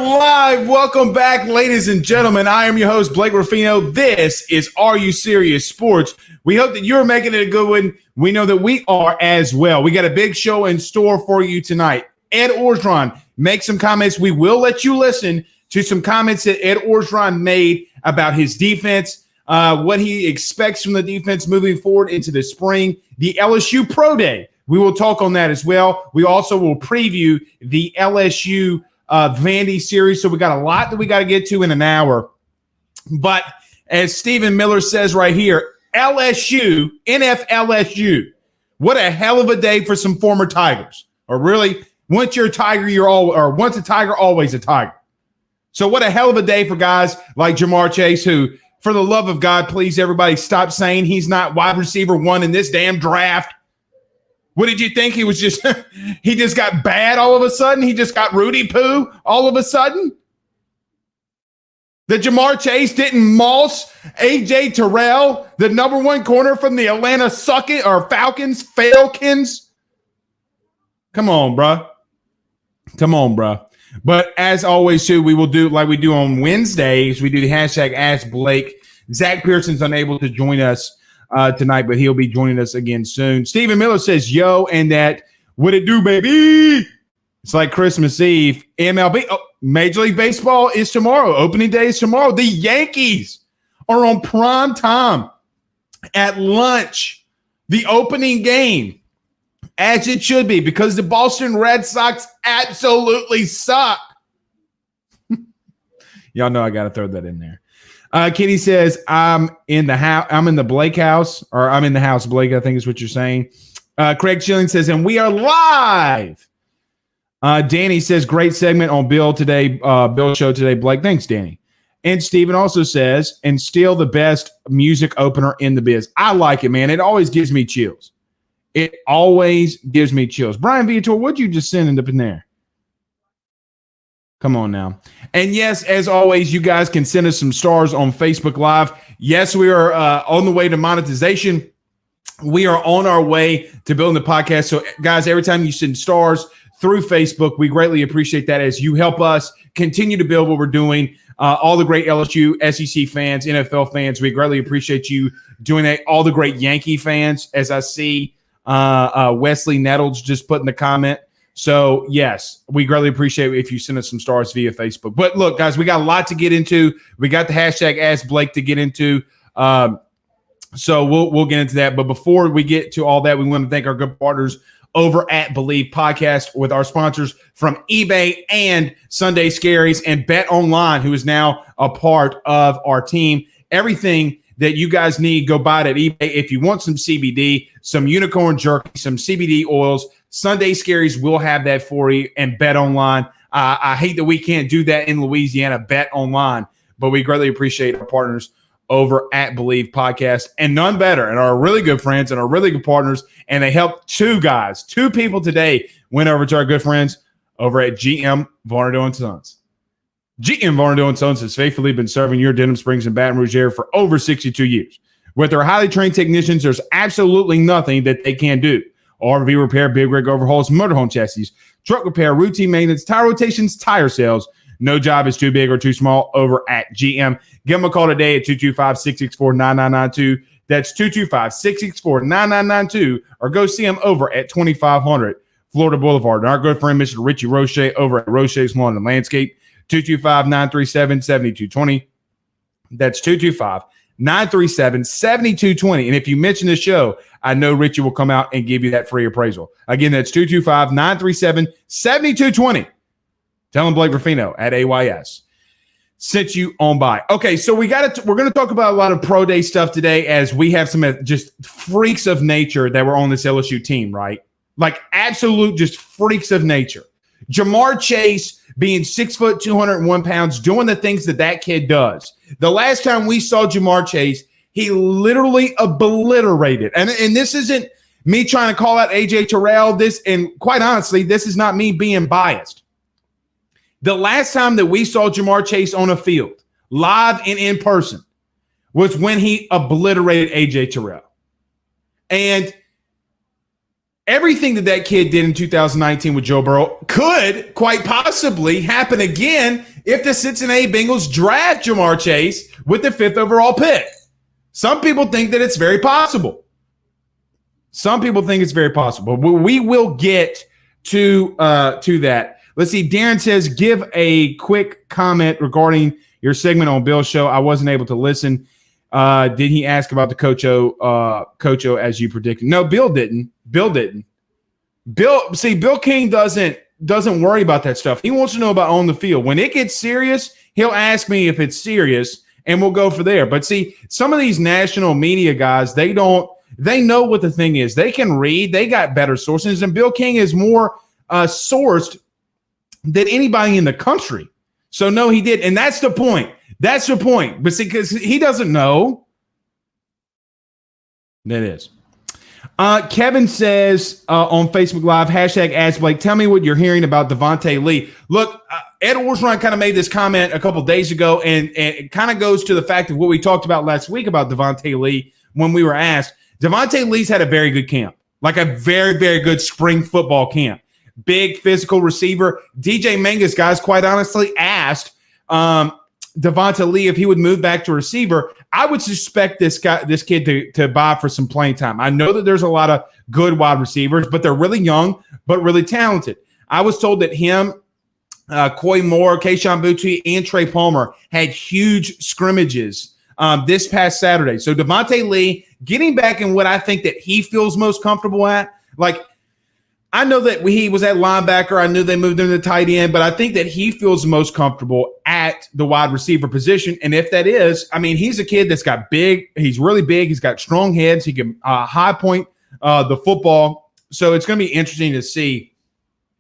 live. Welcome back, ladies and gentlemen. I am your host, Blake Ruffino. This is Are You Serious Sports. We hope that you're making it a good one. We know that we are as well. We got a big show in store for you tonight. Ed Orgeron, make some comments. We will let you listen to some comments that Ed Orgeron made about his defense, what he expects from the defense moving forward into the spring, the LSU Pro Day. We will talk on that as well. We also will preview the LSU Vandy series. So we got a lot that we got to get to in an hour. But as Stephen Miller says right here, LSU, NFLSU, what a hell of a day for some former Tigers. Or really, once you're a Tiger, once a Tiger, always a Tiger. So what a hell of a day for guys like Jamar Chase, who, for the love of God, please, everybody, stop saying he's not wide receiver one in this damn draft. What did you think? He was just he just got bad all of a sudden? He just got Rudy Poo all of a sudden? That Jamar Chase didn't moss A.J. Terrell, the number one corner from the Atlanta Falcons? Come on, bro. Come on, bro. But as always, too, we will do like we do on Wednesdays. We do the hashtag Ask Blake. Zach Pearson's unable to join us tonight, but he'll be joining us again soon. Stephen Miller says, yo, and that, what it do, baby? It's like Christmas Eve. MLB, Major League Baseball is tomorrow. Opening day is tomorrow. The Yankees are on prime time at lunch. The opening game, as it should be, because the Boston Red Sox absolutely suck. Y'all know I got to throw that in there. Kitty says, I'm in the house. I'm in the Blake house, or I'm in the house, Blake, I think is what you're saying. Craig Schilling says, and we are live. Danny says, great segment on Bill today. Bill show today, Blake. Thanks, Danny. And Steven also says, and still the best music opener in the biz. I like it, man. It always gives me chills. It always gives me chills. Brian Viator, what'd you just send up in there? Come on now. And yes, as always, you guys can send us some stars on Facebook Live. Yes, we are on the way to monetization. We are on our way to building the podcast. So, guys, every time you send stars through Facebook, we greatly appreciate that as you help us continue to build what we're doing. All the great LSU, SEC fans, NFL fans, we greatly appreciate you doing that. All the great Yankee fans, as I see Wesley Nettles just put in the comment. So, yes, we greatly appreciate it if you send us some stars via Facebook. But, look, guys, we got a lot to get into. We got the hashtag Ask Blake to get into. So we'll get into that. But before we get to all that, we want to thank our good partners over at Believe Podcast with our sponsors from eBay and Sunday Scaries and Bet Online, who is now a part of our team. Everything that you guys need, go buy it at eBay. If you want some CBD, some unicorn jerky, some CBD oils, Sunday Scaries will have that for you, and Bet Online. I hate that we can't do that in Louisiana, Bet Online, but we greatly appreciate our partners over at Believe Podcast, and none better, and our really good friends and our really good partners, and they helped two people today went over to our good friends over at GM Varnado & Sons. GM Varnado & Sons has faithfully been serving your Denham Springs and Baton Rouge area for over 62 years. With their highly trained technicians, there's absolutely nothing that they can't do. RV repair, big rig overhauls, motorhome chassis, truck repair, routine maintenance, tire rotations, tire sales. No job is too big or too small over at GM. Give them a call today at 225-664-9992. That's 225-664-9992. Or go see them over at 2500 Florida Boulevard. And our good friend, Mr. Richie Roche, over at Roche's Lawn and Landscape, 225-937-7220. That's 225-937-7220. And if you mention the show, I know Richie will come out and give you that free appraisal. Again, that's 225-937-7220. Tell him Blake Ruffino at AYS sent you on by. Okay, so we're going to talk about a lot of pro day stuff today, as we have some just freaks of nature that were on this LSU team, right? Like absolute just freaks of nature. Jamar Chase being 6 foot, 201 pounds, doing the things that kid does. The last time we saw Jamar Chase, he literally obliterated. And this isn't me trying to call out A.J. Terrell. And quite honestly, this is not me being biased. The last time that we saw Jamar Chase on a field, live and in person, was when he obliterated A.J. Terrell. And everything that kid did in 2019 with Joe Burrow could quite possibly happen again if the Cincinnati Bengals draft Jamar Chase with the 5th overall pick. Some people think that it's very possible. Some people think it's very possible. But we will get to that. Let's see. Darren says, give a quick comment regarding your segment on Bill's show. I wasn't able to listen. Did he ask about the Coach O as you predicted? No, Bill didn't. Bill King doesn't worry about that stuff. He wants to know about on the field. When it gets serious, he'll ask me if it's serious, and we'll go for there. But see, some of these national media guys, they know what the thing is. They can read. They got better sources, and Bill King is more sourced than anybody in the country. So no, he did, and that's the point. That's the point. But see, because he doesn't know. That is. Kevin says on Facebook Live, hashtag Ask Blake, tell me what you're hearing about Devontae Lee. Look, Ed Orgeron kind of made this comment a couple days ago, and it kind of goes to the fact of what we talked about last week about Devontae Lee when we were asked. Devontae Lee's had a very good camp, like a very, very good spring football camp. Big physical receiver. DJ Mangus, guys, quite honestly, asked Devontae Lee if he would move back to receiver. I would suspect this kid to buy for some playing time. I know that there's a lot of good wide receivers, but they're really young, but really talented. I was told that him, Coy Moore, Keyshawn Boutte, and Trey Palmer had huge scrimmages this past Saturday. So Devontae Lee getting back in what I think that he feels most comfortable at. Like, I know that he was at linebacker. I knew they moved him to tight end, but I think that he feels most comfortable at the wide receiver position. And if that is, I mean, he's a kid that's got big. He's really big. He's got strong heads. He can high point the football. So it's going to be interesting to see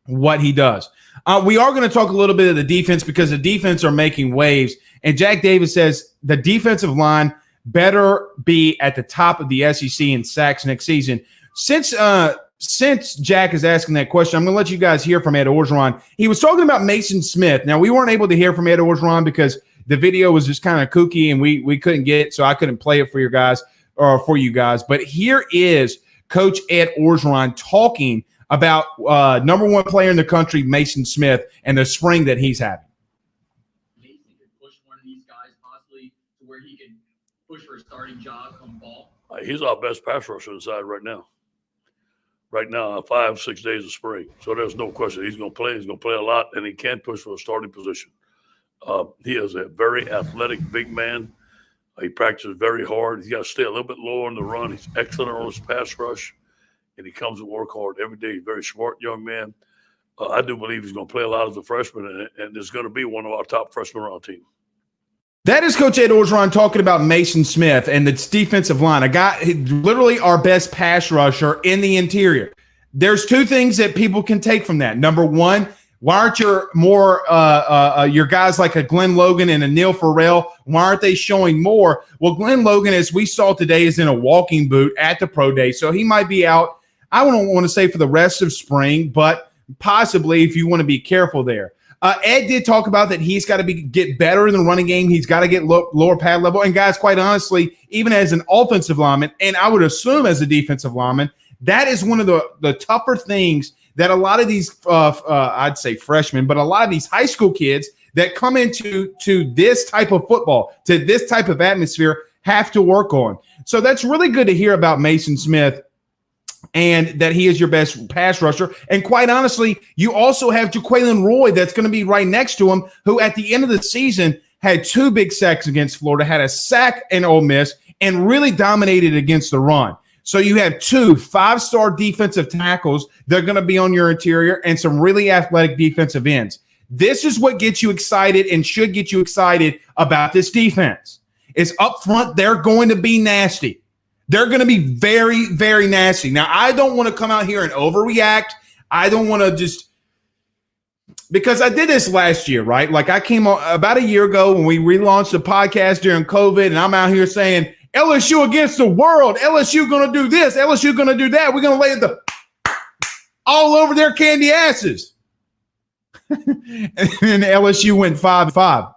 what he does. We are going to talk a little bit of the defense because the defense are making waves. And Jack Davis says the defensive line better be at the top of the SEC in sacks next season. Since Jack is asking that question, I'm going to let you guys hear from Ed Orgeron. He was talking about Mason Smith. Now, we weren't able to hear from Ed Orgeron because the video was just kind of kooky and we couldn't get it, so I couldn't play it for you guys. But here is Coach Ed Orgeron talking about number one player in the country, Mason Smith, and the spring that he's having. He could push one of these guys possibly to where he could push for a starting job come fall. He's our best pass rusher inside right now. Right now, 5-6 days of spring. So there's no question he's going to play. He's going to play a lot, and he can push for a starting position. He is a very athletic big man. He practices very hard. He's got to stay a little bit lower on the run. He's excellent on his pass rush, and he comes to work hard every day. He's a very smart young man. I do believe he's going to play a lot as a freshman, and is going to be one of our top freshmen on our team. That is Coach Ed Orgeron talking about Mason Smith and the defensive line. A guy, literally our best pass rusher in the interior. There's two things that people can take from that. Number one, why aren't your guys like a Glenn Logan and a Neil Farrell, why aren't they showing more? Well, Glenn Logan, as we saw today, is in a walking boot at the pro day, so he might be out, I don't want to say for the rest of spring, but possibly if you want to be careful there. Ed did talk about that he's got to get better in the running game. He's got to get lower pad level. And, guys, quite honestly, even as an offensive lineman, and I would assume as a defensive lineman, that is one of the tougher things that a lot of these, I'd say freshmen, but a lot of these high school kids that come into this type of football, to this type of atmosphere, have to work on. So that's really good to hear about Mason Smith, and that he is your best pass rusher. And quite honestly, you also have Jaquelin Roy that's going to be right next to him, who at the end of the season had 2 big sacks against Florida, had a sack in Ole Miss, and really dominated against the run. So you have 2 5-star defensive tackles that are going to be on your interior and some really athletic defensive ends. This is what gets you excited and should get you excited about this defense. Is up front, they're going to be nasty. They're going to be very, very nasty. Now, I don't want to come out here and overreact. I don't want to just – because I did this last year, right? Like I came on about a year ago when we relaunched the podcast during COVID, and I'm out here saying, LSU against the world. LSU going to do this. LSU going to do that. We're going to lay the all over their candy asses. And then LSU went 5-5.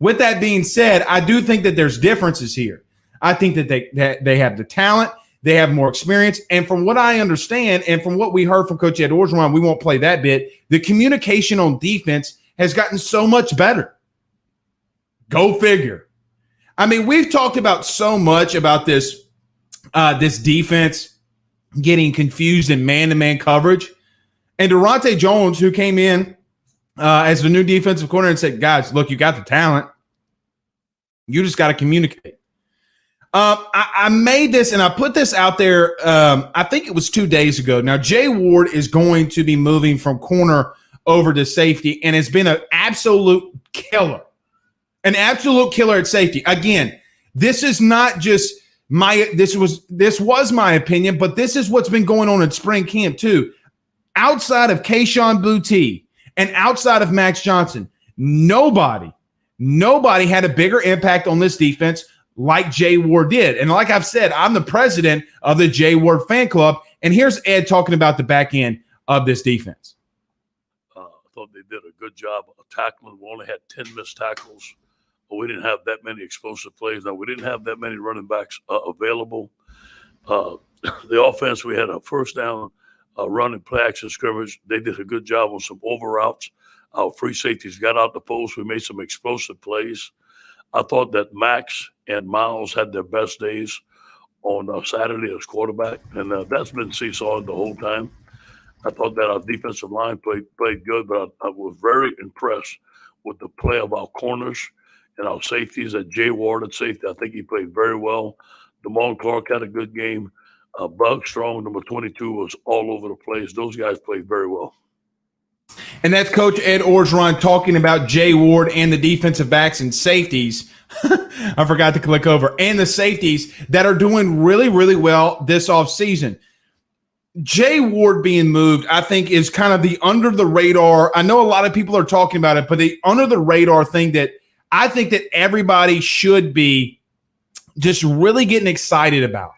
With that being said, I do think that there's differences here. I think that they have the talent, they have more experience, and from what I understand and from what we heard from Coach Ed Orgeron, we won't play that bit, the communication on defense has gotten so much better. Go figure. I mean, we've talked about so much about this defense getting confused in man-to-man coverage. And Durante Jones, who came in as the new defensive coordinator and said, guys, look, you got the talent. You just got to communicate. I made this and I put this out there. I think it was 2 days ago. Now, Jay Ward is going to be moving from corner over to safety, and it's been an absolute killer. An absolute killer at safety. Again, this is not just this was my opinion, but this is what's been going on in spring camp too. Outside of Kayshon Boutte and outside of Max Johnson, nobody had a bigger impact on this defense like Jay Ward did. And like I've said, I'm the president of the Jay Ward fan club. And here's Ed talking about the back end of this defense. I thought they did a good job of tackling. We only had 10 missed tackles. But we didn't have that many explosive plays. Now, we didn't have that many running backs available. The offense, we had a first down run and play action scrimmage. They did a good job on some over routes. Our free safeties got out the post. We made some explosive plays. I thought that Max and Miles had their best days on Saturday as quarterback, and that's been seesawing the whole time. I thought that our defensive line played good, but I was very impressed with the play of our corners and our safeties. At Jay Ward at safety, I think he played very well. Damone Clark had a good game. Bug Strong, number 22, was all over the place. Those guys played very well. And that's Coach Ed Orgeron talking about Jay Ward and the defensive backs and safeties. I forgot to click over. And the safeties that are doing really, really well this offseason. Jay Ward being moved, I think, is kind of the under the radar. I know a lot of people are talking about it, but the under the radar thing that I think that everybody should be just really getting excited about.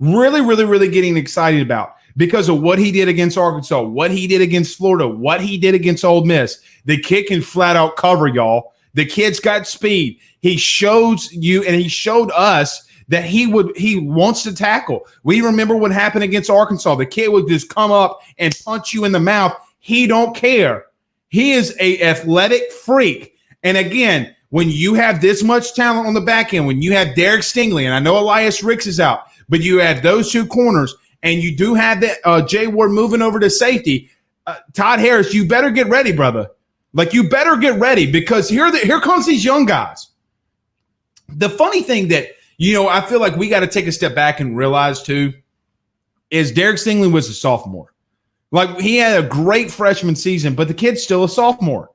Really, really, really getting excited about because of what he did against Arkansas, what he did against Florida, what he did against Ole Miss. The kid can flat out cover, y'all. The kid's got speed. He shows you and he showed us that he wants to tackle. We remember what happened against Arkansas. The kid would just come up and punch you in the mouth. He don't care. He is a athletic freak. And again, when you have this much talent on the back end, when you have Derek Stingley, and I know Elias Ricks is out, but you have those two corners, and you do have that Jay Ward moving over to safety, Todd Harris, you better get ready, brother. Like, you better get ready because here comes these young guys. The funny thing that, I feel like we got to take a step back and realize, too, is Derek Stingley was a sophomore. Like, he had a great freshman season, but the kid's still a sophomore.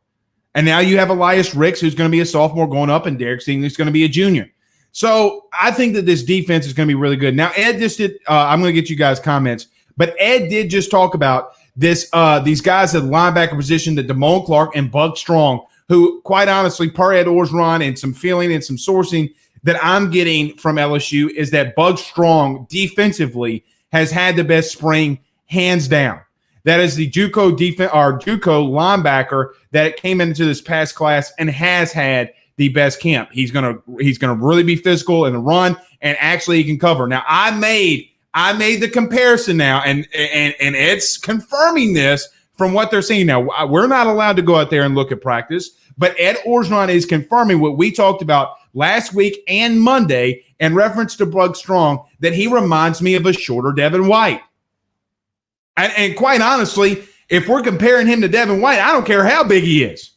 And now you have Elias Ricks, who's going to be a sophomore going up, and Derek Stingley's going to be a junior. So I think that this defense is going to be really good. Now, Ed just did I'm going to get you guys comments, but Ed did just talk about this these guys at the linebacker position, that Damone Clark and Bug Strong, who, quite honestly, per Ed Orgeron and some feeling and some sourcing that I'm getting from LSU, is that Bug Strong defensively has had the best spring, hands down. That is the JUCO JUCO linebacker that came into this past class and has had the best camp. He's gonna really be physical in the run, and actually he can cover. Now I made the comparison now, and Ed's confirming this from what they're seeing now. We're not allowed to go out there and look at practice, but Ed Orgeron is confirming what we talked about last week and Monday in reference to Bug Strong, that he reminds me of a shorter Devin White. And quite honestly, if we're comparing him to Devin White, I don't care how big he is.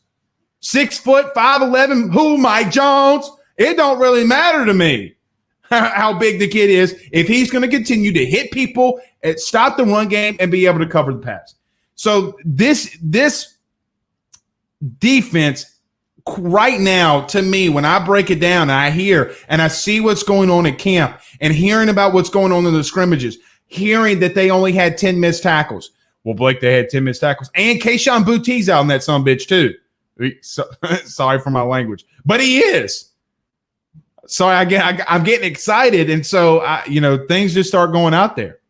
6 foot, 5'11", who, Mike Jones? It don't really matter to me how big the kid is if he's going to continue to hit people, stop the run game, and be able to cover the pass. So this defense right now, to me, when I break it down and I hear and I see what's going on at camp and hearing about what's going on in the scrimmages, hearing that they only had 10 missed tackles. Well, Blake, they had 10 missed tackles. And Kayshon Boutte's out in that sumbitch too. Sorry for my language, but he is. So I'm getting excited, and so things just start going out there.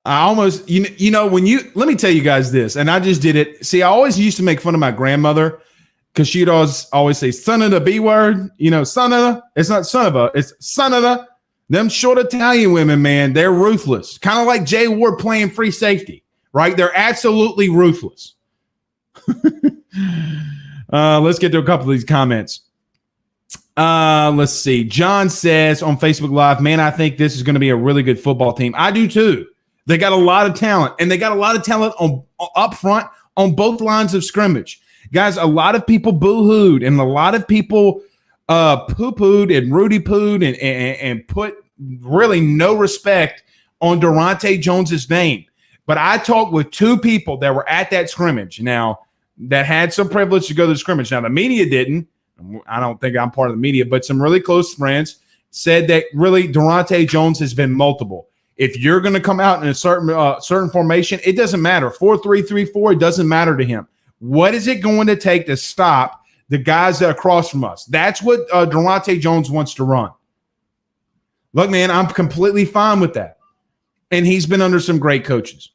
I almost, when let me tell you guys this, and I just did it. See, I always used to make fun of my grandmother because she'd always say son of the B word. Son of the. It's not son of a. It's son of the. Them short Italian women, man, they're ruthless. Kind of like Jay Ward playing free safety. right? They're absolutely ruthless. Let's get to a couple of these comments. Let's see. John says on Facebook Live, man, I think this is going to be a really good football team. I do too. They got a lot of talent, and they got a lot of talent on up front on both lines of scrimmage. Guys, a lot of people boo-hooed, and a lot of people poo-pooed and Rudy-pooed and put really no respect on Durante Jones's name. But I talked with two people that were at that scrimmage now that had some privilege to go to the scrimmage. Now, the media didn't. I don't think I'm part of the media, but some really close friends said that really Durante Jones has been multiple. If you're going to come out in a certain formation, it doesn't matter. 4-3-3-4, it doesn't matter to him. What is it going to take to stop the guys that are across from us? That's what Durante Jones wants to run. Look, man, I'm completely fine with that. And he's been under some great coaches.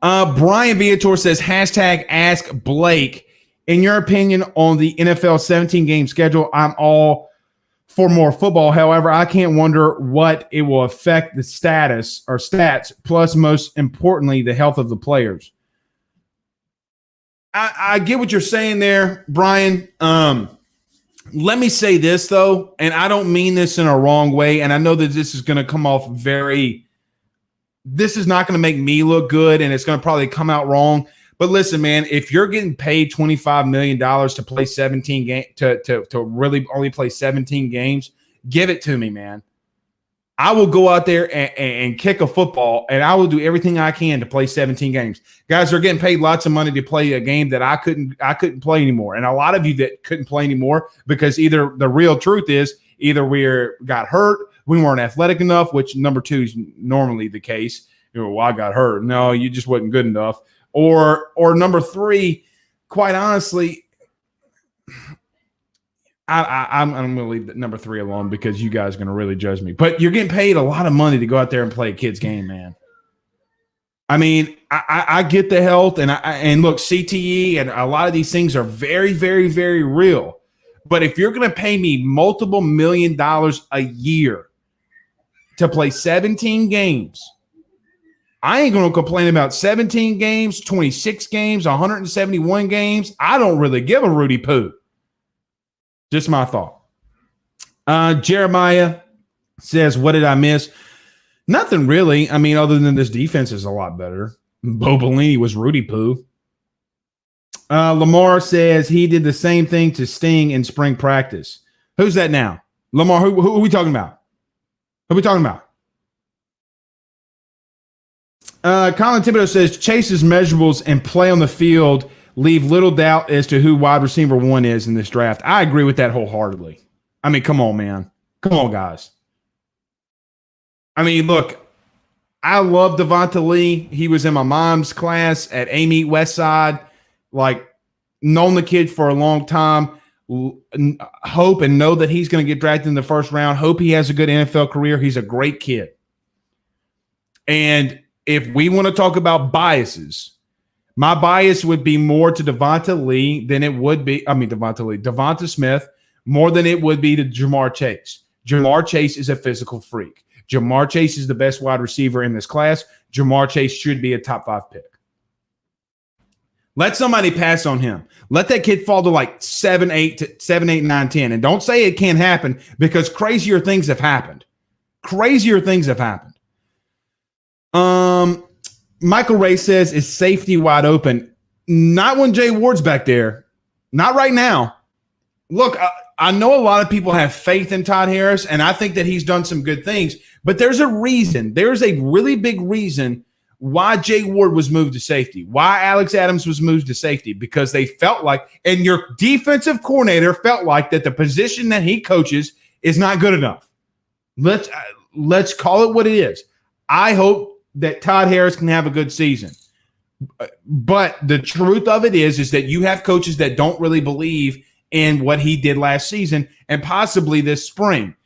Brian Viator says, hashtag ask Blake. In your opinion on the NFL 17-game schedule, I'm all for more football. However, I can't wonder what it will affect the status or stats, plus most importantly, the health of the players. I get what you're saying there, Brian. Let me say this, though, and I don't mean this in a wrong way, and I know that this is going to come off this is not going to make me look good, and it's going to probably come out wrong. But listen, man, if you're getting paid $25 million to play 17 games, to really only play 17 games, give it to me, man. I will go out there and kick a football, and I will do everything I can to play 17 games. Guys are getting paid lots of money to play a game that I couldn't play anymore. And a lot of you that couldn't play anymore because either the real truth is either we got hurt, we weren't athletic enough, which number two is normally the case. Well, I got hurt. No, you just wasn't good enough. Or number three, quite honestly, I'm going to leave number three alone because you guys are going to really judge me. But you're getting paid a lot of money to go out there and play a kid's game, man. I mean, I get the health, and look, CTE and a lot of these things are very, very, very real. But if you're going to pay me multiple $1 million a year to play 17 games, I ain't going to complain about 17 games, 26 games, 171 games. I don't really give a Rudy poo. Just my thought. Jeremiah says, what did I miss? Nothing really. I mean, other than this defense is a lot better. Bo Pelini was Rudy poo. Lamar says he did the same thing to Sting in spring practice. Who's that now? Lamar, who are we talking about? Who are we talking about? Colin Thibodeau says Chase's measurables and play on the field leave little doubt as to who wide receiver one is in this draft. I agree with that wholeheartedly. I mean, come on, man. Come on, guys. I mean, look, I love Devonta Lee. He was in my mom's class at Amy Westside. Like, known the kid for a long time. Hope and know that he's going to get drafted in the first round. Hope he has a good NFL career. He's a great kid. And if we want to talk about biases, my bias would be more to Devonta Lee than it would be. Devonta Smith more than it would be to Jamar Chase. Jamar Chase is a physical freak. Jamar Chase is the best wide receiver in this class. Jamar Chase should be a top 5 pick. Let somebody pass on him. Let that kid fall to like 7, 8, 9, 10. And don't say it can't happen because crazier things have happened. Crazier things have happened. Michael Ray says, is safety wide open? Not when Jay Ward's back there. Not right now. Look, I know a lot of people have faith in Todd Harris, and I think that he's done some good things, but there's a reason. There's a really big reason why Jay Ward was moved to safety, why Alex Adams was moved to safety, because they felt like, and your defensive coordinator felt like that the position that he coaches is not good enough. Let's call it what it is. I hope that Todd Harris can have a good season. But the truth of it is that you have coaches that don't really believe in what he did last season and possibly this spring.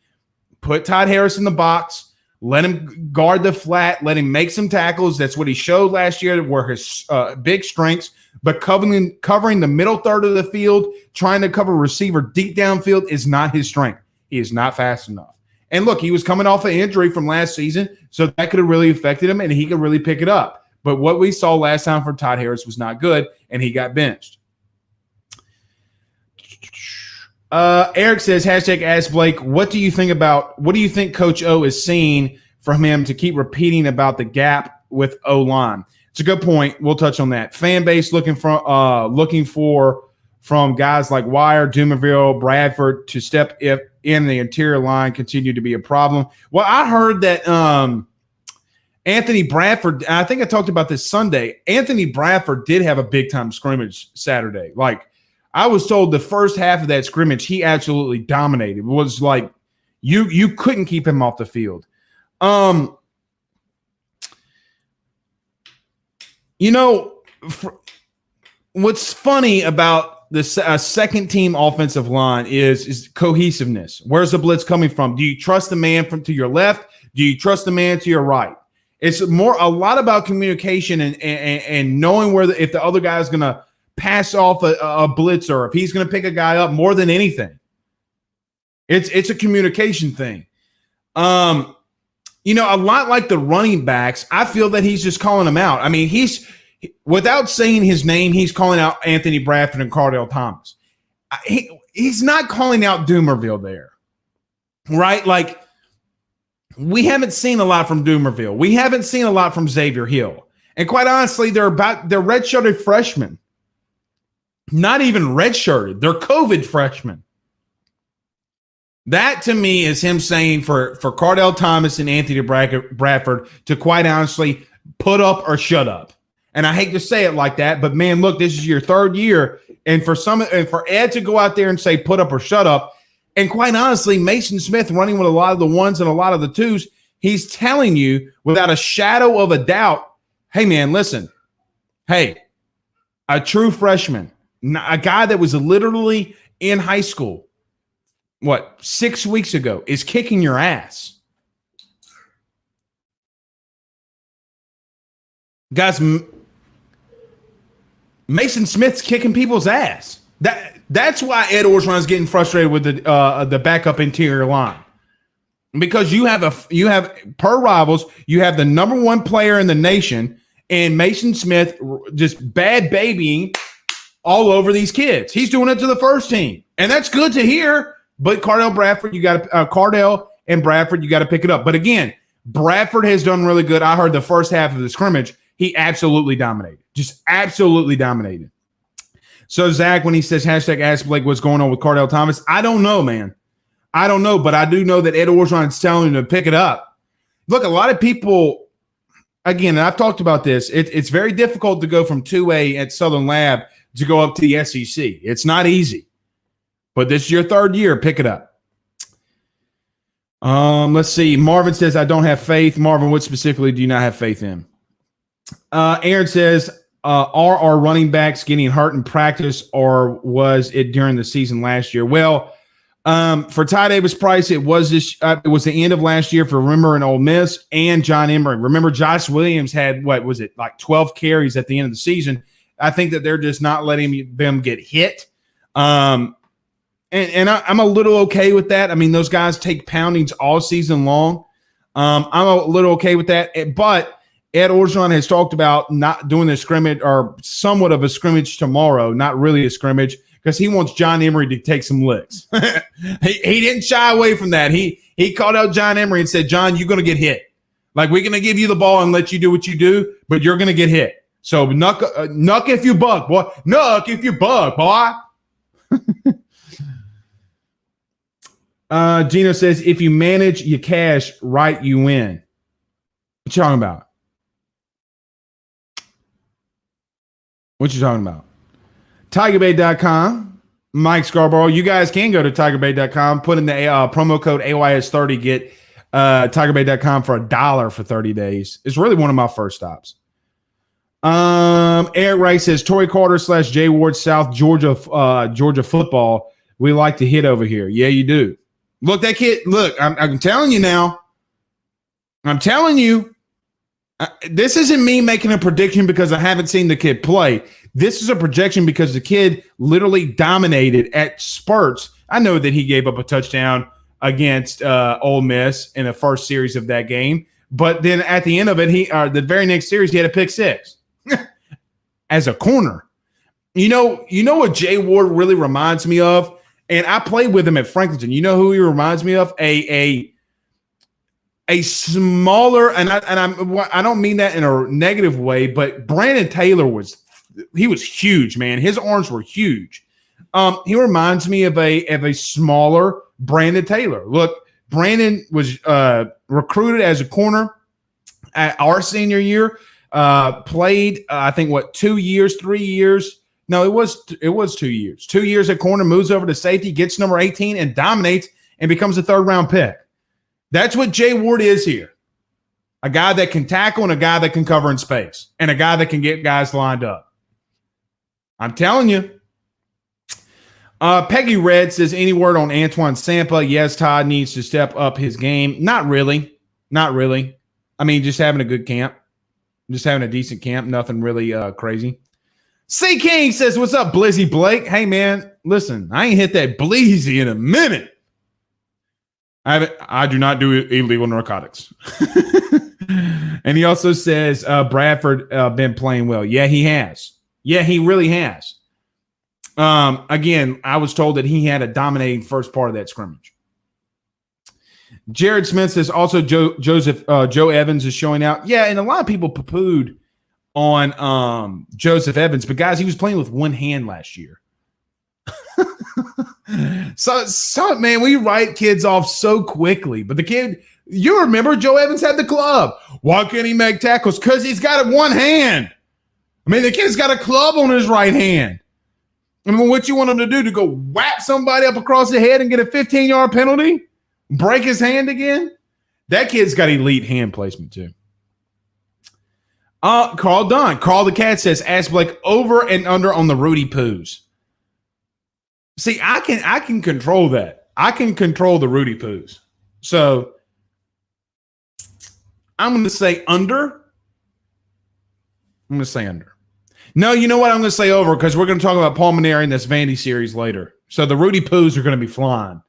Put Todd Harris in the box, let him guard the flat, let him make some tackles. That's what he showed last year were his big strengths. But covering the middle third of the field, trying to cover receiver deep downfield is not his strength. He is not fast enough. And look, he was coming off an injury from last season, so that could have really affected him, and he could really pick it up. But what we saw last time from Todd Harris was not good, and he got benched. Eric says, #Ask Blake, what do you think Coach O is seeing from him to keep repeating about the gap with O-line? It's a good point. We'll touch on that. Fan base looking for from guys like Wire, Dumerville, Bradford to step in the interior line continue to be a problem. Well, I heard that Anthony Bradford, I think I talked about this Sunday, Anthony Bradford did have a big-time scrimmage Saturday. Like, I was told the first half of that scrimmage, he absolutely dominated. It was like you couldn't keep him off the field. What's funny about the second team offensive line is cohesiveness. Where's the blitz coming from? Do you trust the man to your left? Do you trust the man to your right? It's a lot about communication and knowing if the other guy is going to pass off a blitzer, if he's going to pick a guy up more than anything. It's a communication thing. A lot like the running backs, I feel that he's just calling them out. I mean, without saying his name, he's calling out Anthony Bradford and Cardell Thomas. He's not calling out Dumerville there, right? Like, we haven't seen a lot from Dumerville. We haven't seen a lot from Xavier Hill. And quite honestly, they're redshirted freshmen. Not even redshirted. They're COVID freshmen. That, to me, is him saying for Cardell Thomas and Anthony Bradford to, quite honestly, put up or shut up. And I hate to say it like that, but, man, look, this is your third year. And for Ed to go out there and say put up or shut up, and quite honestly, Mason Smith running with a lot of the ones and a lot of the twos, he's telling you without a shadow of a doubt, hey, man, listen, hey, a true freshman, a guy that was literally in high school, 6 weeks ago, is kicking your ass. Guys, Mason Smith's kicking people's ass. That's why Ed Orgeron's getting frustrated with the backup interior line, because you have per Rivals, you have the number one player in the nation, and Mason Smith just bad babying all over these kids. He's doing it to the first team, and that's good to hear. But Cardell and Bradford, you got to pick it up. But again, Bradford has done really good. I heard the first half of the scrimmage, he absolutely dominated, just absolutely dominated. So Zach, when he says #Ask Blake what's going on with Cardell Thomas, I don't know, man. I don't know, but I do know that Ed Orgeron is telling him to pick it up. Look, a lot of people, again, and I've talked about this, it's very difficult to go from 2A at Southern Lab to go up to the SEC. It's not easy. But this is your third year. Pick it up. Let's see. Marvin says, I don't have faith. Marvin, what specifically do you not have faith in? Aaron says, are our running backs getting hurt in practice, or was it during the season last year? Well, for Ty Davis Price, it was it was the end of last year for Rimmer and Ole Miss and John Emery. Remember, Josh Williams had, 12 carries at the end of the season. I think that they're just not letting them get hit. And I'm a little okay with that. I mean, those guys take poundings all season long. I'm a little okay with that. But Ed Orgeron has talked about not doing a scrimmage, or somewhat of a scrimmage tomorrow, not really a scrimmage, because he wants John Emery to take some licks. he didn't shy away from that. He called out John Emery and said, John, you're going to get hit. Like, we're going to give you the ball and let you do what you do, but you're going to get hit. So knuck if you bug, boy. Knuck if you bug, boy. Gino says, if you manage your cash right, you win. What you talking about? What you talking about? TigerBait.com. Mike Scarborough. You guys can go to TigerBait.com. Put in the promo code AYS30. Get TigerBait.com for $1 for 30 days. It's really one of my first stops. Eric Wright says, Torrey Carter / Jay Ward, South Georgia football. We like to hit over here. Yeah, you do. Look, that kid. Look, I'm telling you now. I'm telling you. This isn't me making a prediction because I haven't seen the kid play. This is a projection because the kid literally dominated at spurts. I know that he gave up a touchdown against Ole Miss in the first series of that game, But then at the end of it, the very next series, he had a pick six as a corner. You know what Jay Ward really reminds me of? And I played with him at Franklinton. You know who he reminds me of? A smaller, and I don't mean that in a negative way, but Brandon Taylor was huge, man. His arms were huge. He reminds me of a smaller Brandon Taylor. Look, Brandon was recruited as a corner at our senior year. Played, I think, 2 years, 3 years. No, it was 2 years. 2 years at corner, moves over to safety, gets number 18, and dominates and becomes a third-round pick. That's what Jay Ward is here. A guy that can tackle and a guy that can cover in space and a guy that can get guys lined up. I'm telling you. Peggy Red says, any word on Antoine Sampa? Yes, Todd needs to step up his game. Not really. Not really. I mean, just having a good camp. Just having a decent camp. Nothing really crazy. C. King says, what's up, Blizzy Blake? Hey, man, listen, I ain't hit that Bleezy in a minute. I do not do illegal narcotics. And he also says, Bradford been playing well. Yeah, he has. Yeah, he really has. Again, I was told that he had a dominating first part of that scrimmage. Jared Smith says also Joe Evans is showing out. Yeah, and a lot of people poo-pooed on Joseph Evans, but guys, he was playing with one hand last year. so man, we write kids off so quickly. But the kid, you remember Joe Evans had the club. Why can't he make tackles? Because he's got it one hand. I mean, the kid's got a club on his right hand. I mean, what you want him to do? To go whack somebody up across the head and get a 15-yard penalty? Break his hand again? That kid's got elite hand placement too. Carl Dunn. Carl the Cat says, ask Blake over and under on the Rudy Poos. See, I can control that. I can control the Rudy Poos. So I'm going to say under. I'm going to say under. No, you know what? I'm going to say over because we're going to talk about Pulmonary in this Vandy series later. So the Rudy Poos are going to be flying.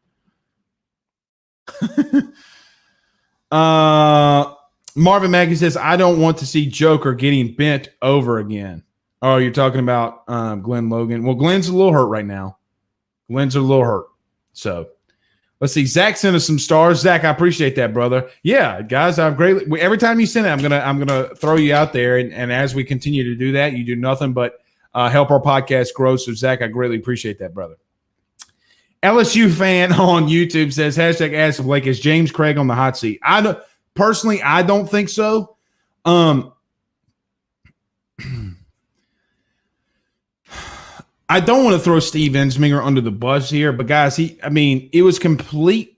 Marvin Mackey says, I don't want to see Joker getting bent over again. Oh, you're talking about Glenn Logan. Well, Glenn's a little hurt right now. Glenn's a little hurt. So let's see. Zach sent us some stars. Zach, I appreciate that, brother. Yeah, guys, I've greatly. Every time you send it, I'm gonna throw you out there, and as we continue to do that, you do nothing but help our podcast grow. So, Zach, I greatly appreciate that, brother. LSU fan on YouTube says hashtag Ask Blake, is James Craig on the hot seat? I don't think so. I don't want to throw Steve Ensminger under the bus here, but guys, it was complete.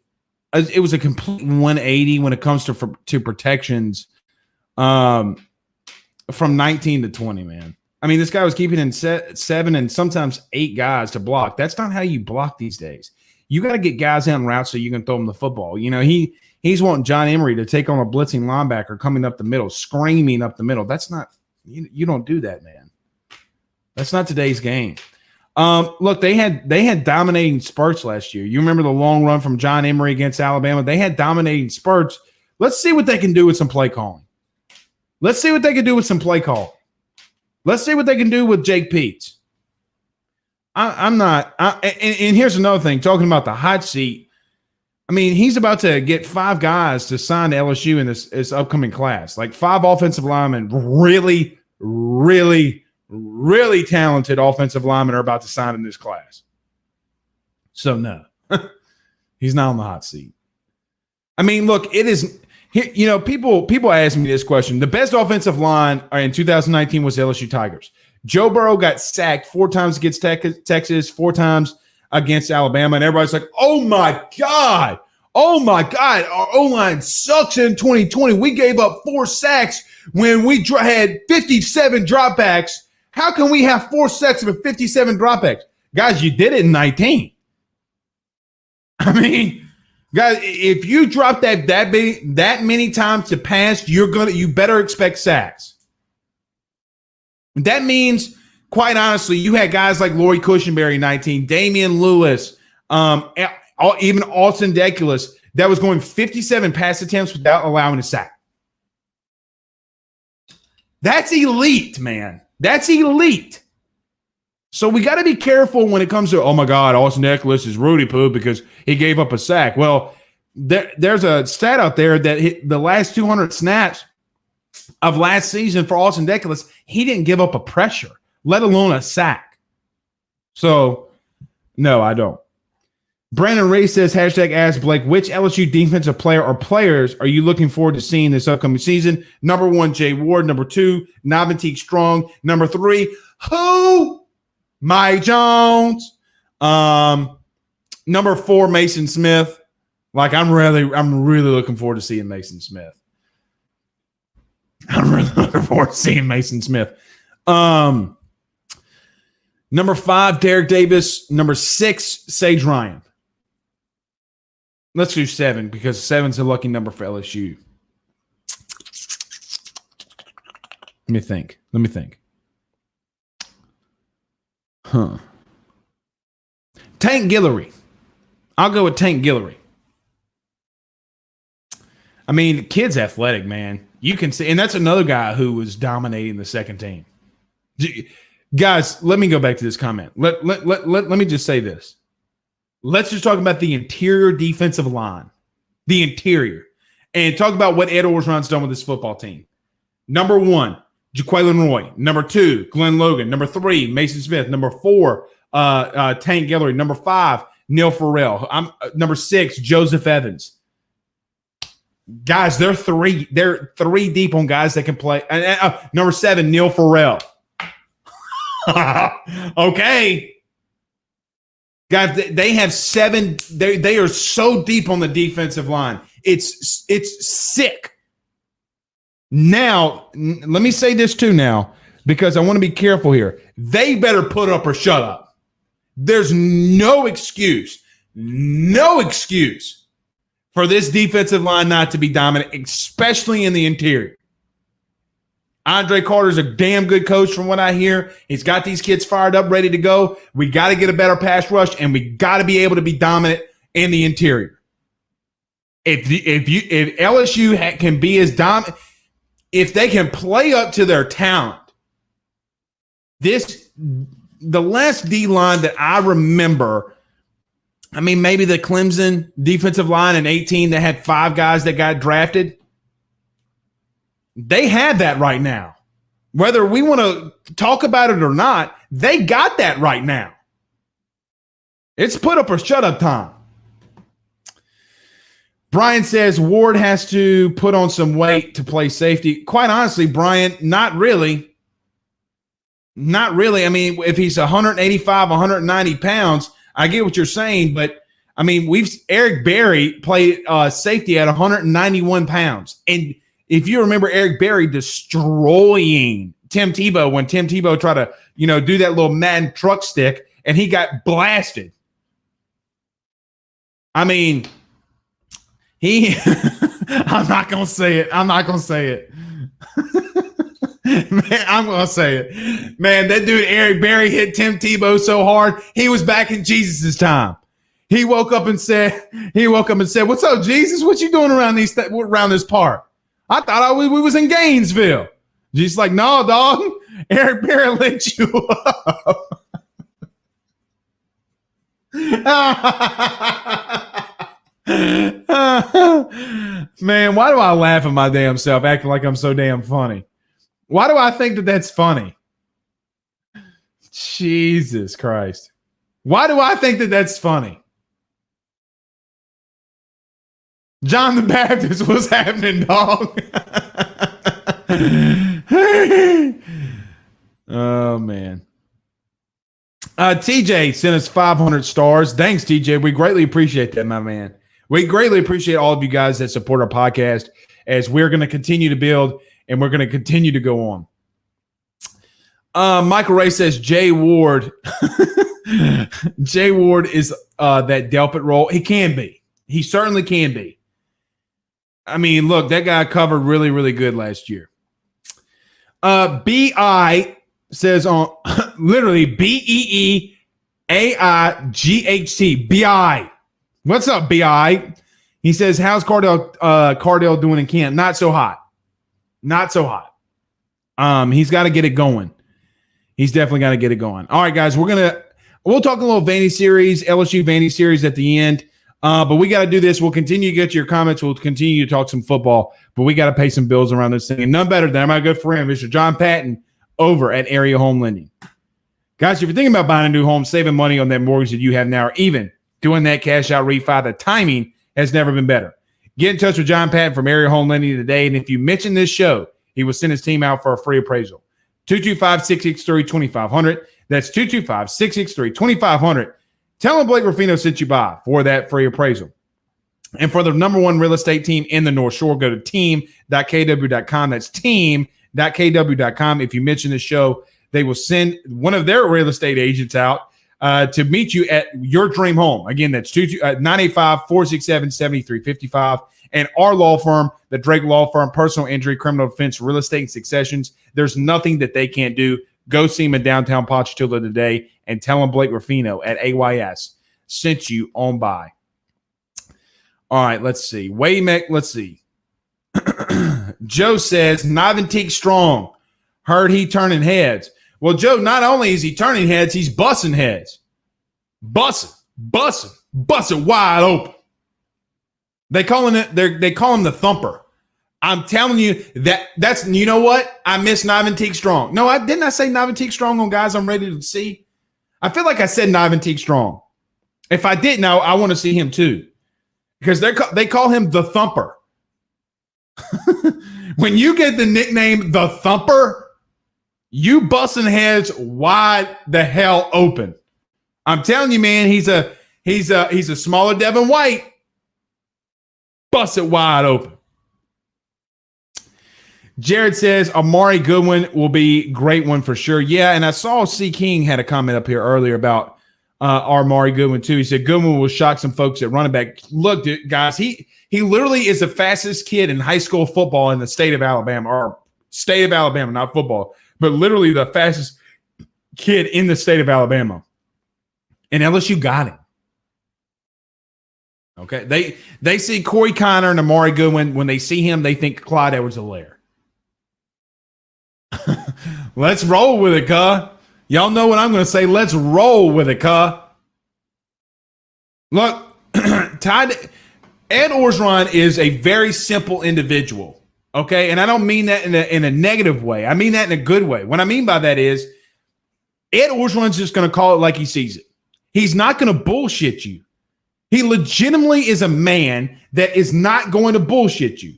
It was a complete 180 when it comes to protections, from 19 to 20. Man, I mean, this guy was keeping in 7 and sometimes 8 guys to block. That's not how you block these days. You got to get guys out in route so you can throw them the football. You know, he's wanting John Emery to take on a blitzing linebacker coming up the middle, screaming up the middle. That's not you don't do that, man. That's not today's game. Look, they had dominating spurts last year. You remember the long run from John Emery against Alabama? They had dominating spurts. Let's see what they can do with some play calling. Let's see what they can do with some play calling. Let's see what they can do with Jake Peets. And here's another thing, talking about the hot seat. I mean, he's about to get 5 guys to sign to LSU in this upcoming class. Like 5 offensive linemen, really, really, really talented offensive linemen are about to sign in this class. So no, he's not on the hot seat. I mean, look, it is, you know, people ask me this question. The best offensive line in 2019 was the LSU Tigers. Joe Burrow got sacked 4 times against Texas, 4 times against Alabama, and everybody's like, oh my God, our O-line sucks in 2020. We gave up 4 sacks when we had 57 dropbacks. How can we have 4 sacks with 57 dropbacks? Guys, you did it in 19. I mean, guys, if you drop that many times to pass, you better expect sacks. That means, quite honestly, you had guys like Laurie Cushenberry, 19, Damian Lewis, even Austin Deculus, that was going 57 pass attempts without allowing a sack. That's elite, man. That's elite. So we got to be careful when it comes to, oh my God, Austin Ekeler is Rudy Poo because he gave up a sack. Well, there's a stat out there that the last 200 snaps of last season for Austin Ekeler, he didn't give up a pressure, let alone a sack. So, no, I don't. Brandon Ray says, hashtag ask Blake, which LSU defensive player or players are you looking forward to seeing this upcoming season? Number 1, Jay Ward. Number 2, Navantique Strong. Number 3, who? Mike Jones. Number 4, Mason Smith. Like, I'm really looking forward to seeing Mason Smith. I'm really looking forward to seeing Mason Smith. Number 5, Derek Davis. Number 6, Sage Ryan. Let's do 7 because 7's a lucky number for LSU. Let me think. Tank Guillory. I'll go with Tank Guillory. I mean, the kid's athletic, man. You can see, and that's another guy who was dominating the second team. Guys, let me go back to this comment. Let me just say this. Let's just talk about the interior defensive line. The interior. And talk about what Ed Orgeron's done with this football team. Number 1, Jaquelin Roy. Number 2, Glenn Logan. Number 3, Mason Smith. Number 4, Tank Guillory. Number 5, Neil Farrell. Number 6, Joseph Evans. Guys, they're three deep on guys that can play. Number 7, Neil Farrell. Okay. Guys, they have 7. They are so deep on the defensive line. It's sick. Now, let me say this too now, because I want to be careful here. They better put up or shut up. There's no excuse for this defensive line not to be dominant, especially in the interior. Andre Carter's a damn good coach from what I hear. He's got these kids fired up, ready to go. We got to get a better pass rush, and we got to be able to be dominant in the interior. If LSU can be as dominant, if they can play up to their talent, the last D line that I remember, I mean, maybe the Clemson defensive line in 2018 that had 5 guys that got drafted. They had that right now. Whether we want to talk about it or not, they got that right now. It's put up or shut up time. Brian says Ward has to put on some weight to play safety. Quite honestly, Brian, not really. Not really. I mean, if he's 185, 190 pounds, I get what you're saying, but I mean, Eric Berry played safety at 191 pounds. And if you remember Eric Berry destroying Tim Tebow when Tim Tebow tried to, do that little Madden truck stick and he got blasted. I mean, I'm not going to say it. Man, I'm going to say it. Man, that dude Eric Berry hit Tim Tebow so hard, he was back in Jesus' time. He woke up and said, "What's up, Jesus? What you doing around this park? I thought we was in Gainesville." Jesus like, "No, dog. Eric Berry lit you up." Man, why do I laugh at my damn self acting like I'm so damn funny? Why do I think that that's funny? Jesus Christ. Why do I think that that's funny? John the Baptist, what's happening, dog? Oh, man. TJ sent us 500 stars. Thanks, TJ. We greatly appreciate that, my man. We greatly appreciate all of you guys that support our podcast as we're going to continue to build and we're going to continue to go on. Michael Ray says Jay Ward. Jay Ward is that Delpit role. He can be. He certainly can be. I mean, look, that guy covered really, really good last year. B.I. says on literally B-E-E-A-I-G-H-T. B.I. What's up, B.I.? He says, how's Cardell doing in camp? Not so hot. Not so hot. He's got to get it going. He's definitely got to get it going. All right, guys, we'll talk a little Vandy series, LSU Vandy series at the end. But we got to do this. We'll continue to get to your comments. We'll continue to talk some football, but we got to pay some bills around this thing. And none better than my good friend, Mr. John Patton, over at Area Home Lending. Guys, if you're thinking about buying a new home, saving money on that mortgage that you have now, or even doing that cash out refi, the timing has never been better. Get in touch with John Patton from Area Home Lending today. And if you mention this show, he will send his team out for a free appraisal. 225-663-2500. That's 225-663-2500. Tell him Blake Ruffino sent you by for that free appraisal. And for the number one real estate team in the North Shore, go to team.kw.com. That's team.kw.com. If you mention the show, they will send one of their real estate agents out to meet you at your dream home. Again, that's 985-467-7355. And our law firm, the Drake Law Firm, personal injury, criminal defense, real estate, and successions. There's nothing that they can't do. Go see him in downtown Ponchatoula today and tell him Blake Ruffino at AYS sent you on by. All right, let's see. Let's see. Joe says, Niventique Strong. Heard he turning heads. Well, Joe, not only is he turning heads, he's busting heads. Busting wide open. They call him the thumper. I'm telling you that's you know what? I miss Niventique Strong. No, I didn't. I say Niventique Strong on guys I'm ready to see. I feel like I said Niventique Strong. If I didn't, I want to see him too, because they call him the thumper. When you get the nickname the thumper, you busting heads wide the hell open. I'm telling you, man, he's a smaller Devin White. Bust it wide open. Jared says Amari Goodwin will be a great one for sure. Yeah, and I saw C. King had a comment up here earlier about our Amari Goodwin too. He said Goodwin will shock some folks at running back. Look, dude, guys, he literally is the fastest kid in high school football in the state of Alabama, or state of Alabama, not football, but literally the fastest kid in the state of Alabama. And LSU got him. Okay, they see Corey Connor and Amari Goodwin. When they see him, they think Clyde Edwards-Helaire. Let's roll with it, cuh. Y'all know what I'm going to say. Let's roll with it, cuh. Look, Ed Orgeron is a very simple individual, okay? And I don't mean that in a negative way. I mean that in a good way. What I mean by that is Ed Orgeron's just going to call it like he sees it. He's not going to bullshit you. He legitimately is a man that is not going to bullshit you.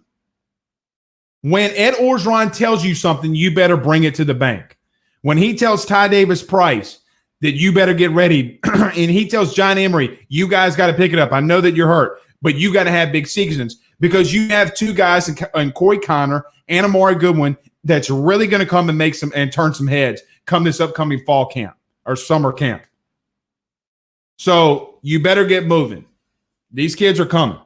When Ed Orgeron tells you something, you better bring it to the bank. When he tells Ty Davis Price that you better get ready, and he tells John Emery, you guys got to pick it up. I know that you're hurt, but you got to have big seasons, because you have two guys in Corey Connor and Amari Goodwin that's really going to come and make some and turn some heads come this upcoming fall camp or summer camp. So you better get moving. These kids are coming.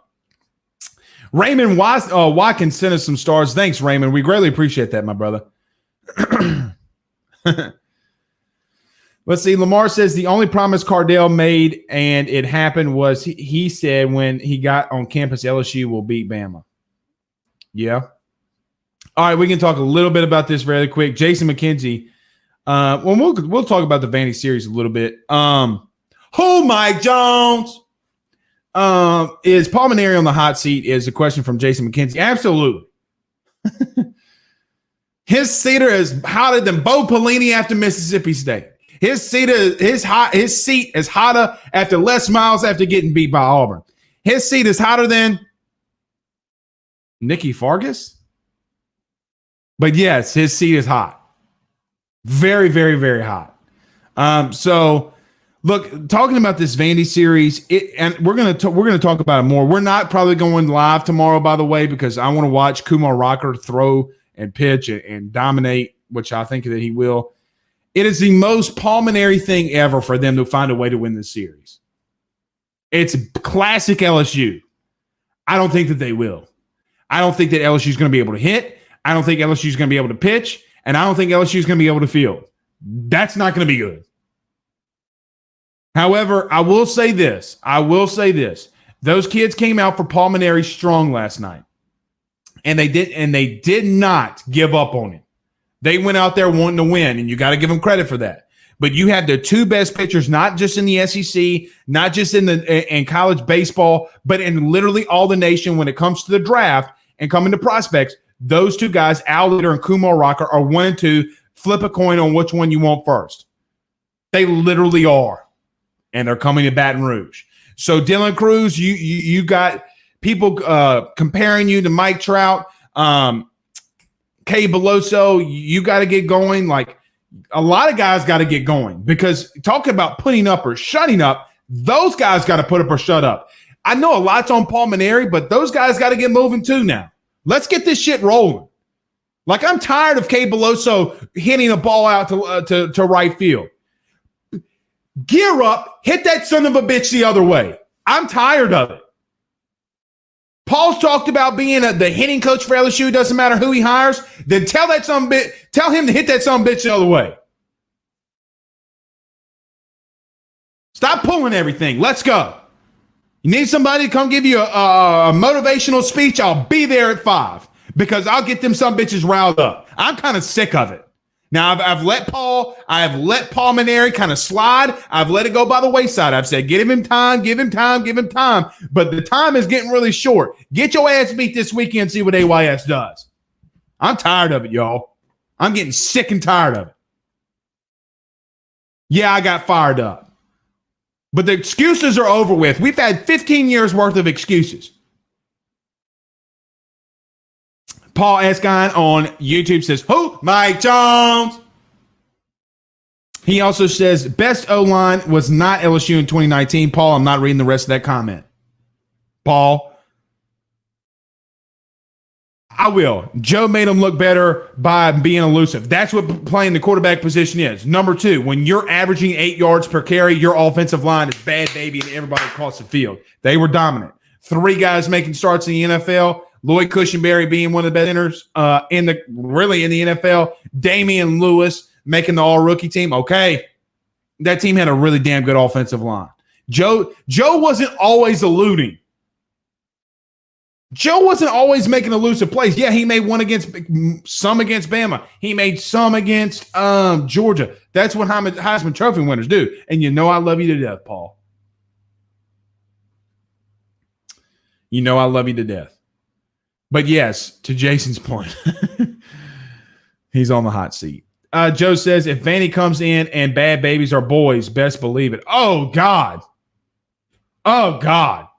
Raymond Watkins sent us some stars. Thanks, Raymond. We greatly appreciate that, my brother. Let's see. Lamar says the only promise Cardale made, and it happened, was he said when he got on campus, LSU will beat Bama. Yeah. All right, we can talk a little bit about this very quick. Jason McKenzie. We'll talk about the Vandy series a little bit. Who Mike Jones? Is Paul Mainieri on the hot seat? Is a question from Jason McKenzie. Absolutely. His seat is hotter than Bo Pelini after Mississippi State. His seat is hotter after Les Miles after getting beat by Auburn. His seat is hotter than Nicky Fargas. But yes, his seat is hot. Very, very, very hot. So look, talking about this Vandy series, and we're gonna talk about it more. We're not probably going live tomorrow, by the way, because I want to watch Kumar Rocker throw and pitch and dominate, which I think that he will. It is the most Paul Mainieri thing ever for them to find a way to win this series. It's classic LSU. I don't think that they will. I don't think that LSU is going to be able to hit. I don't think LSU is going to be able to pitch, and I don't think LSU is going to be able to field. That's not going to be good. However, I will say this. Those kids came out for Paul Mainieri strong last night. And they did not give up on him. They went out there wanting to win, and you got to give them credit for that. But you had the two best pitchers, not just in the SEC, not just in college baseball, but in literally all the nation when it comes to the draft and coming to prospects. Those two guys, Al Leader and Kumar Rocker, are 1 and 2. Flip a coin on which one you want first. They literally are, and they're coming to Baton Rouge. So Dylan Cruz, you got people comparing you to Mike Trout, Kay Beloso. You got to get going. Like a lot of guys got to get going because talking about putting up or shutting up, those guys got to put up or shut up. I know a lot's on Paul Maneri, but those guys got to get moving too now. Let's get this shit rolling. Like, I'm tired of Kay Beloso hitting a ball out to right field. Gear up, hit that son of a bitch the other way. I'm tired of it. Paul's talked about being the hitting coach for LSU. Doesn't matter who he hires. Then tell him to hit that son of a bitch the other way. Stop pulling everything. Let's go. You need somebody to come give you a motivational speech? I'll be there at 5 because I'll get them some bitches riled up. I'm kind of sick of it. Now I've let Paul Maneri kind of slide. I've let it go by the wayside. I've said, give him time. But the time is getting really short. Get your ass beat this weekend. See what AYS does. I'm tired of it, y'all. I'm getting sick and tired of it. Yeah, I got fired up. But the excuses are over with. We've had 15 years worth of excuses. Paul Escon on YouTube says, who? Mike Jones. He also says, best O-line was not LSU in 2019. Paul, I'm not reading the rest of that comment. Paul, I will. Joe made him look better by being elusive. That's what playing the quarterback position is. Number 2, when you're averaging 8 yards per carry, your offensive line is bad, baby, and everybody across the field. They were dominant. 3 guys making starts in the NFL. Lloyd Cushenberry being one of the best centers in the NFL. Damian Lewis making the all-rookie team. Okay. That team had a really damn good offensive line. Joe wasn't always eluding. Joe wasn't always making elusive plays. Yeah, he made some against Bama. He made some against Georgia. That's what Heisman Trophy winners do. And you know I love you to death, Paul. You know I love you to death. But yes, to Jason's point, he's on the hot seat. Joe says, if Vandy comes in and bad babies are boys, best believe it. Oh, God. Oh, God.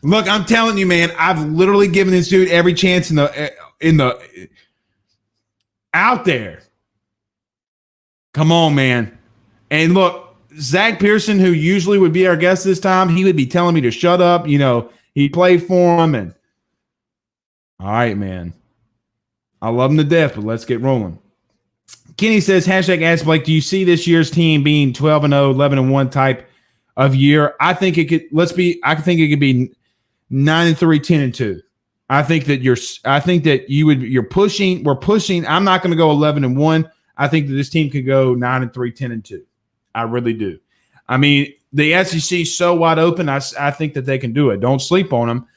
Look, I'm telling you, man, I've literally given this dude every chance in the out there. Come on, man. And look, Zach Pearson, who usually would be our guest this time, he would be telling me to shut up. You know, he played for him. And all right, man. I love him to death, but let's get rolling. Kenny says, hashtag Ask Blake, do you see this year's team being 12-0, 11-1 type of year? I think it could be 9-3, 10-2. I think that we're pushing. I'm not going to go 11-1. I think that this team could go 9-3, 10-2. I really do. I mean, the SEC is so wide open. I think that they can do it. Don't sleep on them.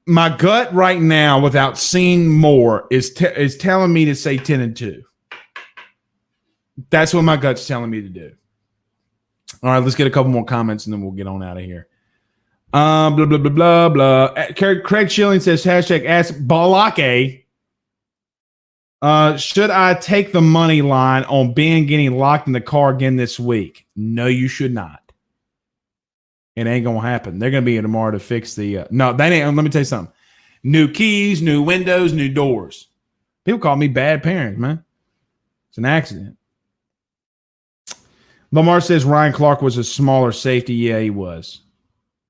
My gut right now, without seeing more, is telling me to say 10-2. That's what my gut's telling me to do. All right, let's get a couple more comments and then we'll get on out of here. Blah, blah, blah, blah, blah. Craig Schilling says, hashtag Ask Balake. Should I take the money line on Ben getting locked in the car again this week? No, you should not. It ain't going to happen. They're going to be here tomorrow to fix the no, that ain't. Let me tell you something. New keys, new windows, new doors. People call me bad parents, man. It's an accident. Lamar says Ryan Clark was a smaller safety. Yeah, he was.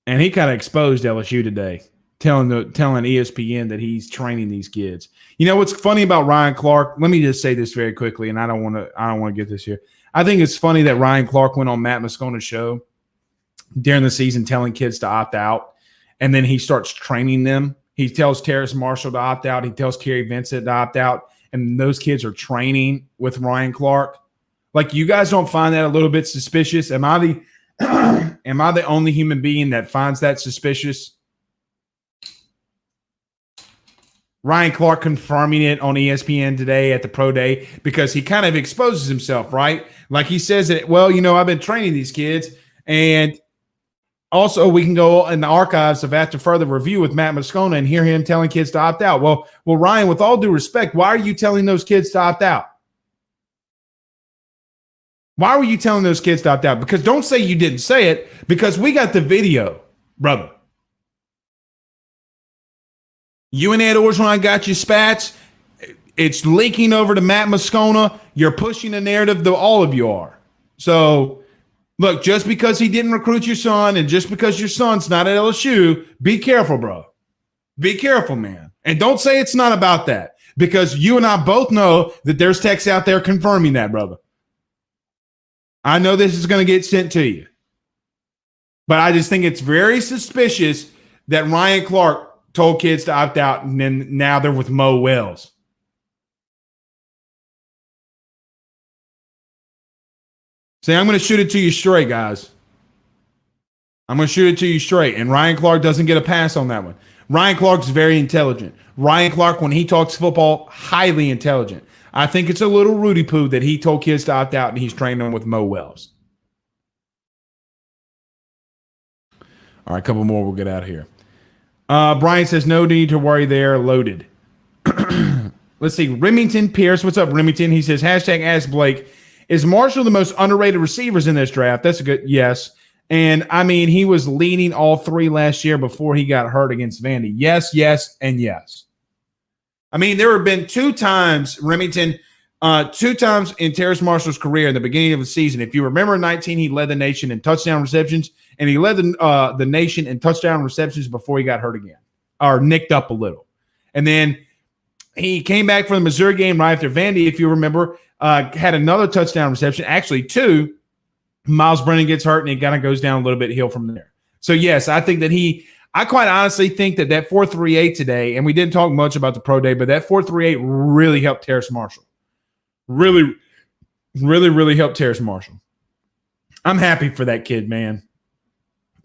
And he kind of exposed LSU today, telling ESPN that he's training these kids. You know what's funny about Ryan Clark? Let me just say this very quickly, and I don't want to get this here. I think it's funny that Ryan Clark went on Matt Moscona's show during the season telling kids to opt out, and then he starts training them. He tells Terrace Marshall to opt out. He tells Kerry Vincent to opt out, and those kids are training with Ryan Clark. Like, you guys don't find that a little bit suspicious? Am I Am I the only human being that finds that suspicious? Ryan Clark confirming it on ESPN today at the pro day because he kind of exposes himself, right? Like he says that, well, I've been training these kids. And also we can go in the archives of After Further Review with Matt Moscona and hear him telling kids to opt out. Well, Ryan, with all due respect, why are you telling those kids to opt out? Why were you telling those kids to opt out? Because don't say you didn't say it, because we got the video, brother. You and Ed Orgeron got your spats. It's leaking over to Matt Moscona. You're pushing the narrative that all of you are. So, look, just because he didn't recruit your son and just because your son's not at LSU, be careful, bro. Be careful, man. And don't say it's not about that, because you and I both know that there's texts out there confirming that, brother. I know this is going to get sent to you. But I just think it's very suspicious that Ryan Clark told kids to opt out, and then now they're with Mo Wells. See, I'm going to shoot it to you straight, guys. I'm going to shoot it to you straight, and Ryan Clark doesn't get a pass on that one. Ryan Clark's very intelligent. Ryan Clark, when he talks football, highly intelligent. I think it's a little Rudy Poo that he told kids to opt out, and he's training them with Mo Wells. All right, a couple more. We'll get out of here. Brian says, no need to worry there. Loaded. Let's see. Remington Pierce. What's up, Remington? He says, hashtag ask Blake. Is Marshall the most underrated receivers in this draft? That's a good yes. And, I mean, he was leading all three last year before he got hurt against Vandy. Yes, yes, and yes. I mean, there have been two times, Remington, two times in Terrace Marshall's career in the beginning of the season. If you remember in 19, he led the nation in touchdown receptions, and he led the nation in touchdown receptions before he got hurt again, or nicked up a little. And then he came back for the Missouri game right after Vandy, if you remember, had another touchdown reception, actually two. Miles Brennan gets hurt, and it kind of goes down a little bit hill from there. So, yes, I think that I quite honestly think that 4.38 today, and we didn't talk much about the pro day, but that 4.38 really helped Terrace Marshall. Really, really, really helped Terrace Marshall. I'm happy for that kid, man.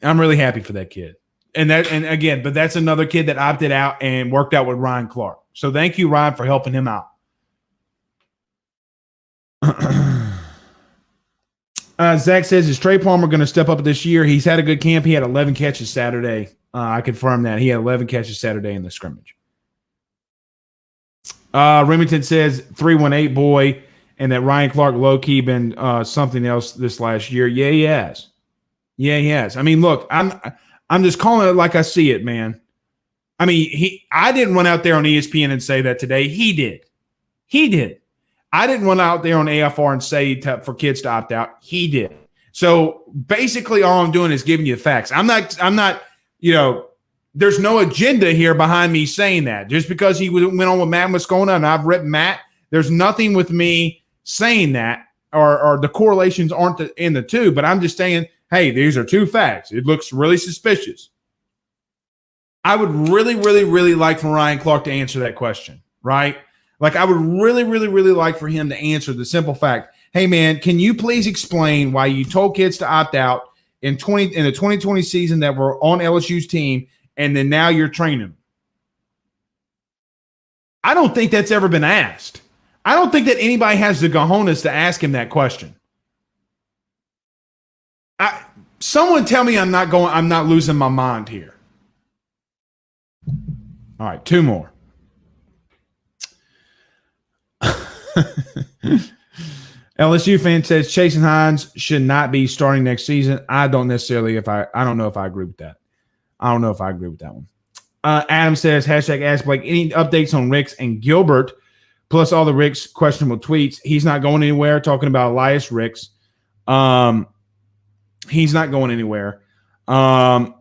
I'm really happy for that kid. And again, but that's another kid that opted out and worked out with Ryan Clark. So thank you, Ryan, for helping him out. Zach says, is Trey Palmer going to step up this year? He's had a good camp. He had 11 catches Saturday. I confirm that. He had 11 catches Saturday in the scrimmage. Remington says 318 boy, and that Ryan Clark low-key been something else this last year. Yeah, he has. Yeah, he has. I mean, look, I'm just calling it like I see it, man. I mean, I didn't run out there on ESPN and say that today. He did. He did. I didn't run out there on AFR and say for kids to opt out. He did. So basically, all I'm doing is giving you the facts. I'm not. There's no agenda here behind me saying that. Just because he went on with Matt Moscona and I've ripped Matt, there's nothing with me saying that or the correlations aren't in the two. But I'm just saying, hey, these are two facts. It looks really suspicious. I would really, really, really like for Ryan Clark to answer that question, right? Like, I would really, really, really like for him to answer the simple fact, hey, man, can you please explain why you told kids to opt out in the 2020 season that were on LSU's team, and then now you're training them? I don't think that's ever been asked. I don't think that anybody has the cojones to ask him that question. Someone tell me I'm not losing my mind here. All right, two more. LSU fan says Chasen Hines should not be starting next season. I don't know if I agree with that. I don't know if I agree with that one. Adam says, hashtag ask Blake, any updates on Ricks and Gilbert, plus all the Ricks questionable tweets? He's not going anywhere. Talking about Elias Ricks. He's not going anywhere. And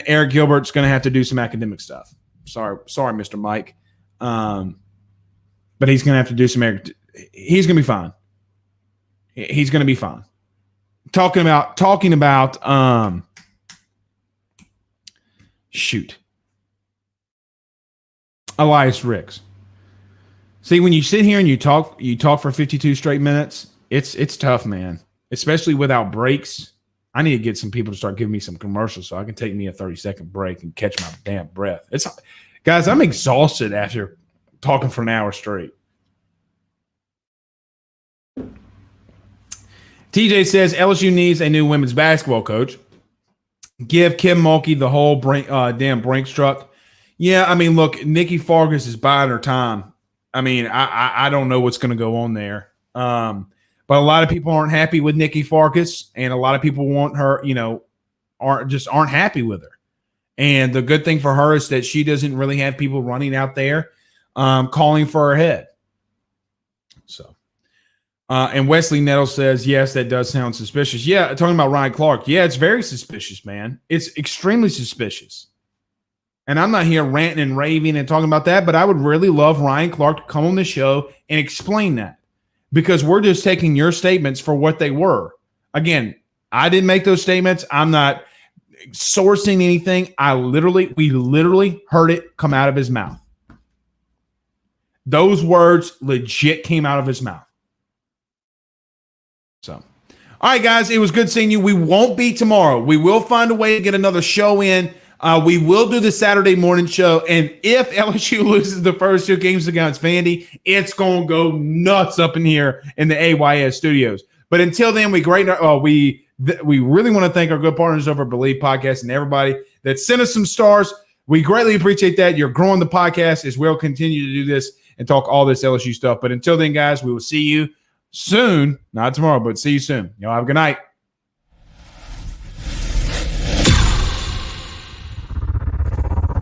Eric Gilbert's going to have to do some academic stuff. Sorry, Mr. Mike. But he's going to have to do some he's going to be fine. He's going to be fine. Talking about Elias Ricks. See, when you sit here and you talk for 52 straight minutes, it's tough, man. Especially without breaks. I need to get some people to start giving me some commercials so I can take me a 30-second break and catch my damn breath. Guys, I'm exhausted after talking for an hour straight. TJ says LSU needs a new women's basketball coach. Give Kim Mulkey the whole damn Brinks truck. Yeah, I mean, look, Nikki Fargas is buying her time. I mean, I don't know what's going to go on there. But a lot of people aren't happy with Nikki Farkas, and a lot of people want her, aren't happy with her. And the good thing for her is that she doesn't really have people running out there calling for her head. So, and Wesley Nettle says, yes, that does sound suspicious. Yeah, talking about Ryan Clark. Yeah, it's very suspicious, man. It's extremely suspicious. And I'm not here ranting and raving and talking about that, but I would really love Ryan Clark to come on the show and explain that. Because we're just taking your statements for what they were. Again, I didn't make those statements. I'm not sourcing anything. We literally heard it come out of his mouth. Those words legit came out of his mouth. So, all right, guys, it was good seeing you. We won't be tomorrow. We will find a way to get another show in. We will do the Saturday morning show, and if LSU loses the first 2 games against Vandy, it's going to go nuts up in here in the AYS studios. But until then, we really want to thank our good partners over at Believe Podcast and everybody that sent us some stars. We greatly appreciate that. You're growing the podcast as we'll continue to do this and talk all this LSU stuff. But until then, guys, we will see you soon. Not tomorrow, but see you soon. Y'all have a good night.